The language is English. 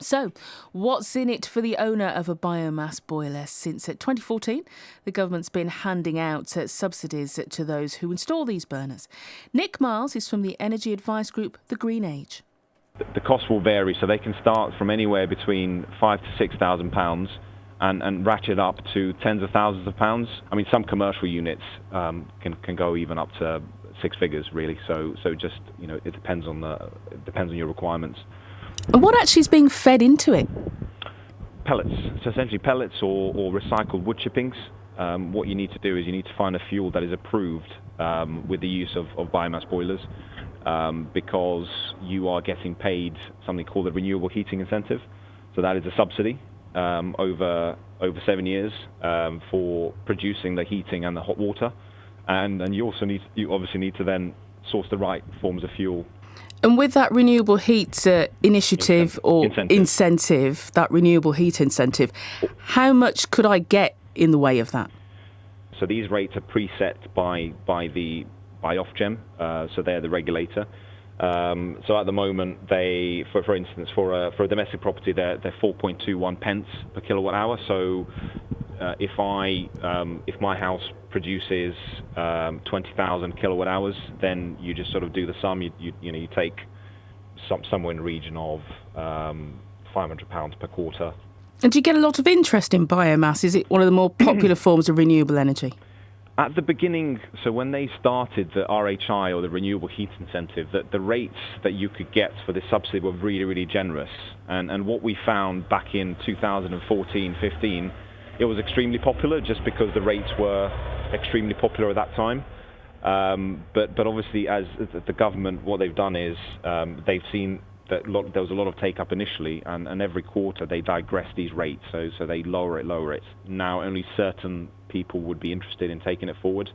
So, what's in it for the owner of a biomass boiler? Since 2014, the government's been handing out subsidies to those who install these burners. Nick Miles is from the energy advice group TheGreenAge. The cost will vary, so they can start from anywhere between £5,000 to £6,000 and ratchet up to tens of thousands of pounds. I mean, some commercial units can go even up to six figures, really. So just it depends on your requirements. And what actually is being fed into it? Pellets. So essentially pellets or recycled wood chippings. What you need to do is you need to find a fuel that is approved with the use of biomass boilers, because you are getting paid something called a renewable heating incentive. So that is a subsidy over 7 years for producing the heating and the hot water, and you obviously need to then source the right forms of fuel. And with that renewable heat incentive, that renewable heat incentive, how much could I get in the way of that? So these rates are preset by Ofgem, so they're the regulator. So at the moment, for instance, for a domestic property, they're 4.21 pence per kilowatt hour. So if my house produces 20,000 kilowatt hours, then you just sort of do the sum. You take somewhere in the region of £500 per quarter. And do you get a lot of interest in biomass? Is it one of the more popular forms of renewable energy? At the beginning, so when they started the RHI, or the renewable heat incentive, the rates that you could get for this subsidy were really, really generous. And what we found back in 2014-15, it was extremely popular just because the rates were extremely popular at that time. But obviously, as the government, what they've done is they've seen that there was a lot of take-up initially, and every quarter they digress these rates, so they lower it. Now only certain people would be interested in taking it forward.